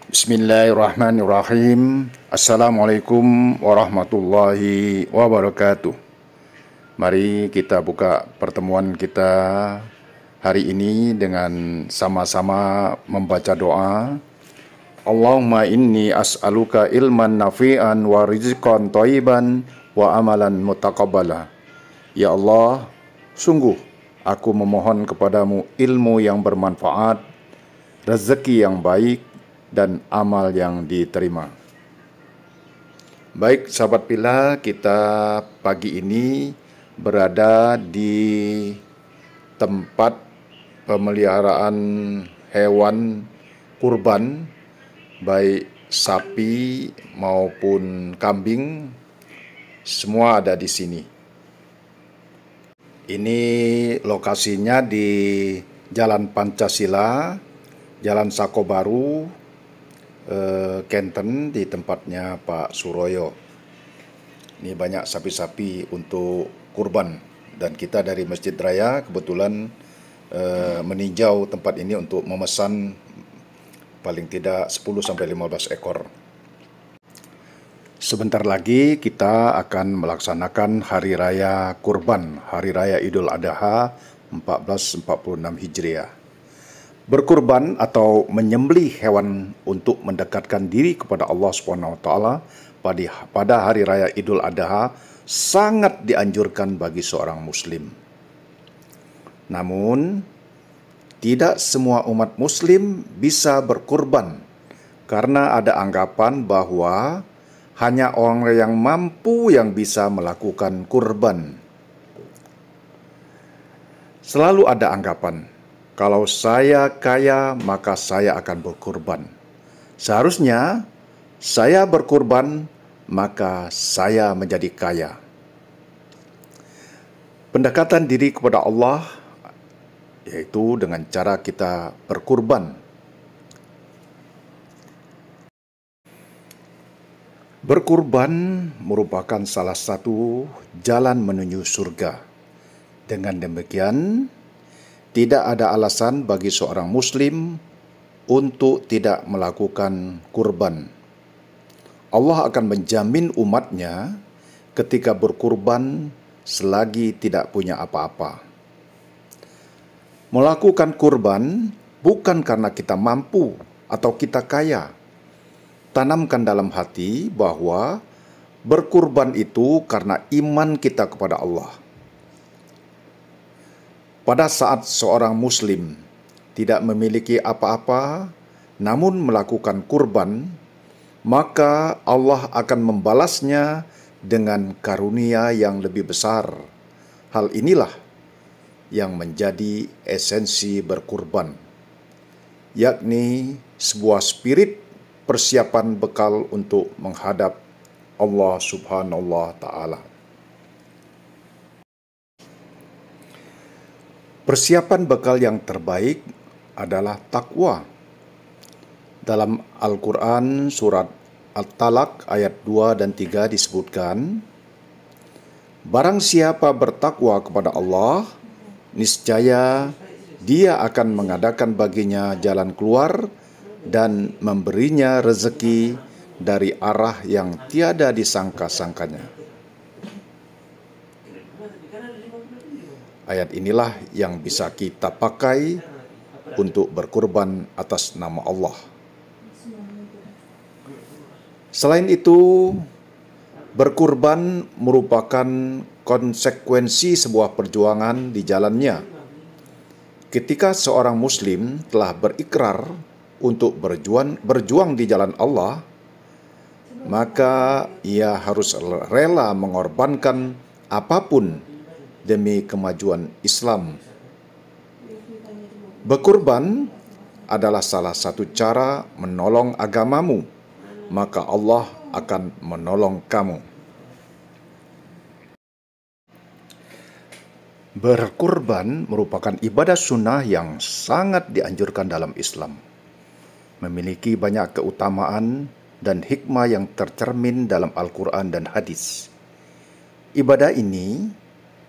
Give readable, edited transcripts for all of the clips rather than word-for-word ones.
Bismillahirrahmanirrahim. Assalamualaikum warahmatullahi wabarakatuh. Mari kita buka pertemuan kita hari ini dengan sama-sama membaca doa. Allahumma inni as'aluka ilman nafi'an wa rizqan thayyiban wa amalan mutaqabbala. Ya Allah, sungguh aku memohon kepadamu ilmu yang bermanfaat, rezeki yang baik, dan amal yang diterima. Baik sahabat Pila, kita pagi ini berada di tempat pemeliharaan hewan kurban, baik sapi maupun kambing, semua ada di sini. Ini lokasinya di Jalan Pancasila, Jalan Sako Baru, Kenten, di tempatnya Pak Suroyo. Ini banyak sapi-sapi untuk kurban, dan kita dari Masjid Raya kebetulan meninjau tempat ini untuk memesan paling tidak 10-15 ekor. Sebentar lagi kita akan melaksanakan Hari Raya Kurban, Hari Raya Idul Adha 1446 Hijriah. Berkurban atau menyembelih hewan untuk mendekatkan diri kepada Allah SWT pada Hari Raya Idul Adha sangat dianjurkan bagi seorang muslim. Namun, tidak semua umat muslim bisa berkurban karena ada anggapan bahwa hanya orang yang mampu yang bisa melakukan kurban. Selalu ada anggapan, kalau saya kaya, maka saya akan berkurban. Seharusnya saya berkurban, maka saya menjadi kaya. Pendekatan diri kepada Allah yaitu dengan cara kita berkurban. Berkurban merupakan salah satu jalan menuju surga. Dengan demikian, tidak ada alasan bagi seorang muslim untuk tidak melakukan kurban. Allah akan menjamin umatnya ketika berkurban selagi tidak punya apa-apa. Melakukan kurban bukan karena kita mampu atau kita kaya. Tanamkan dalam hati bahwa berkurban itu karena iman kita kepada Allah. Pada saat seorang muslim tidak memiliki apa-apa, namun melakukan kurban, maka Allah akan membalasnya dengan karunia yang lebih besar. Hal inilah yang menjadi esensi berkurban, yakni sebuah spirit persiapan bekal untuk menghadap Allah Subhanahu wa Ta'ala. Persiapan bekal yang terbaik adalah takwa. Dalam Al-Quran surat At-Talaq ayat 2 dan 3 disebutkan, barang siapa bertakwa kepada Allah, niscaya Dia akan mengadakan baginya jalan keluar dan memberinya rezeki dari arah yang tiada disangka-sangkanya. Ayat inilah yang bisa kita pakai untuk berkurban atas nama Allah. Selain itu, berkurban merupakan konsekuensi sebuah perjuangan di jalannya. Ketika seorang muslim telah berikrar untuk berjuang di jalan Allah, maka ia harus rela mengorbankan apapun demi kemajuan Islam. Berkurban adalah salah satu cara menolong agamamu, maka Allah akan menolong kamu. Berkurban merupakan ibadah sunnah yang sangat dianjurkan dalam Islam. Memiliki banyak keutamaan dan hikmah yang tercermin dalam Al-Quran dan hadis. Ibadah ini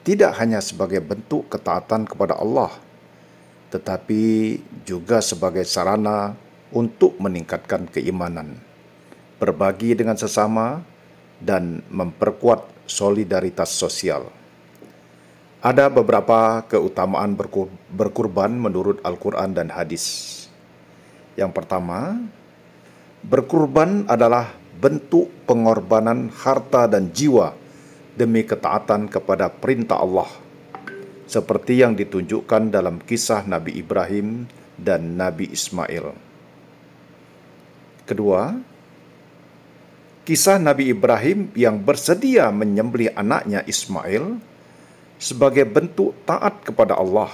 tidak hanya sebagai bentuk ketaatan kepada Allah, tetapi juga sebagai sarana untuk meningkatkan keimanan, berbagi dengan sesama, dan memperkuat solidaritas sosial. Ada beberapa keutamaan berkurban menurut Al-Quran dan hadis. Yang pertama, berkurban adalah bentuk pengorbanan harta dan jiwa demi ketaatan kepada perintah Allah, seperti yang ditunjukkan dalam kisah Nabi Ibrahim dan Nabi Ismail. Kedua, kisah Nabi Ibrahim yang bersedia menyembelih anaknya Ismail sebagai bentuk taat kepada Allah,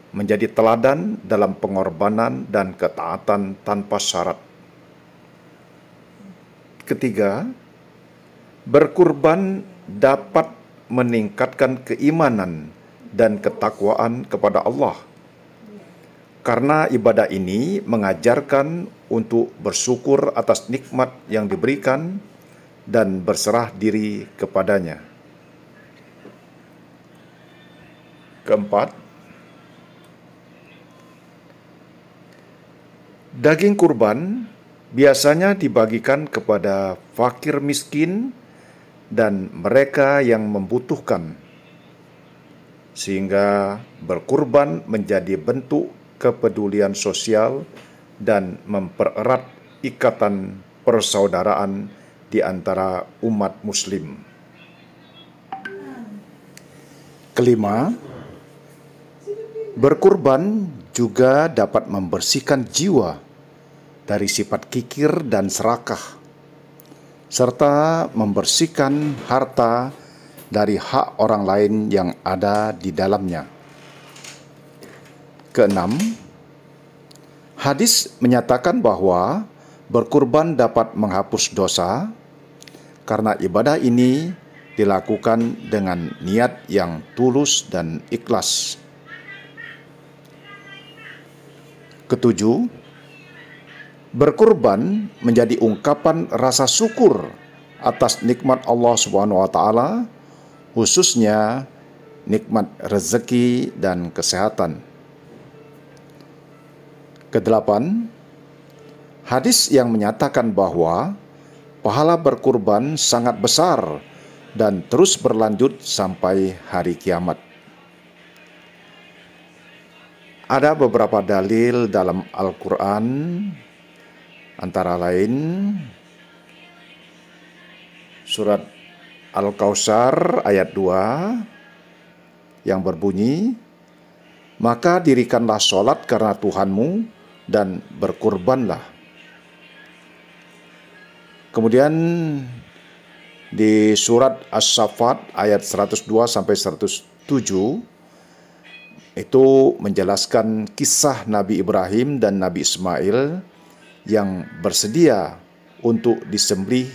menjadi teladan dalam pengorbanan dan ketaatan tanpa syarat. Ketiga, berkurban dapat meningkatkan keimanan dan ketakwaan kepada Allah, karena ibadah ini mengajarkan untuk bersyukur atas nikmat yang diberikan dan berserah diri kepadanya. Keempat, daging kurban biasanya dibagikan kepada fakir miskin dan mereka yang membutuhkan, sehingga berkurban menjadi bentuk kepedulian sosial dan mempererat ikatan persaudaraan di antara umat Muslim. Kelima, berkurban juga dapat membersihkan jiwa dari sifat kikir dan serakah, serta membersihkan harta dari hak orang lain yang ada di dalamnya. Keenam, hadis menyatakan bahwa berkurban dapat menghapus dosa karena ibadah ini dilakukan dengan niat yang tulus dan ikhlas. Ketujuh, berkurban menjadi ungkapan rasa syukur atas nikmat Allah SWT, khususnya nikmat rezeki dan kesehatan. Kedelapan, hadis yang menyatakan bahwa pahala berkurban sangat besar dan terus berlanjut sampai hari kiamat. Ada beberapa dalil dalam Al-Quran, antara lain surat Al-Kautsar ayat 2 yang berbunyi, "Maka dirikanlah sholat karena Tuhanmu dan berkurbanlah." Kemudian di surat As-Saffat ayat 102-107 itu menjelaskan kisah Nabi Ibrahim dan Nabi Ismail yang bersedia untuk disembelih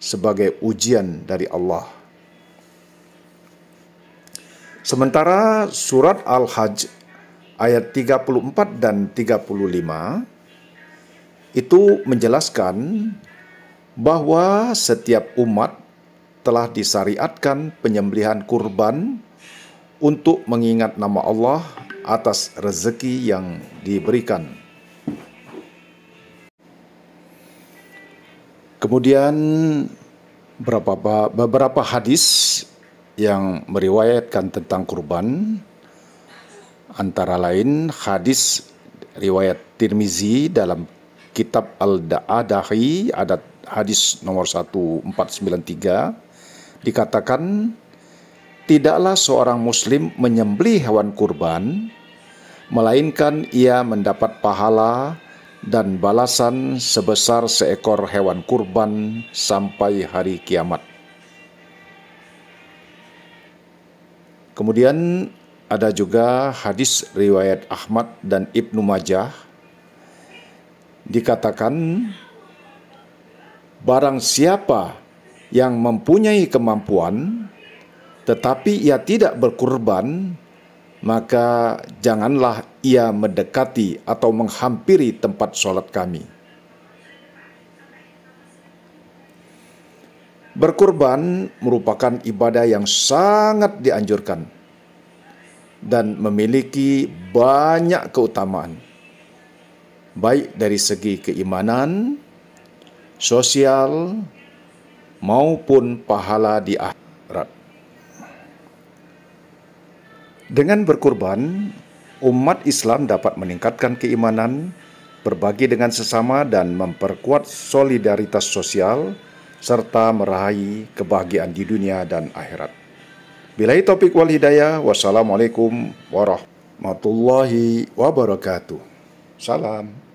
sebagai ujian dari Allah. Sementara surat Al-Hajj ayat 34 dan 35 itu menjelaskan bahwa setiap umat telah disyariatkan penyembelihan kurban untuk mengingat nama Allah atas rezeki yang diberikan. Kemudian beberapa hadis yang meriwayatkan tentang kurban, antara lain hadis riwayat Tirmizi dalam kitab Al-Adahi, adat hadis nomor 1493, dikatakan, "Tidaklah seorang muslim menyembelih hewan kurban, melainkan ia mendapat pahala dan balasan sebesar seekor hewan kurban sampai hari kiamat." Kemudian ada juga hadis riwayat Ahmad dan Ibnu Majah, dikatakan, "Barang siapa yang mempunyai kemampuan tetapi ia tidak berkurban, maka janganlah ia mendekati atau menghampiri tempat sholat kami." Berkurban merupakan ibadah yang sangat dianjurkan dan memiliki banyak keutamaan. baik dari segi keimanan, sosial, maupun pahala di akhirat. Dengan berkurban, umat Islam dapat meningkatkan keimanan, berbagi dengan sesama, dan memperkuat solidaritas sosial, serta meraih kebahagiaan di dunia dan akhirat. Billahi taufiq wal hidayah. Wassalamualaikum warahmatullahi wabarakatuh. Salam.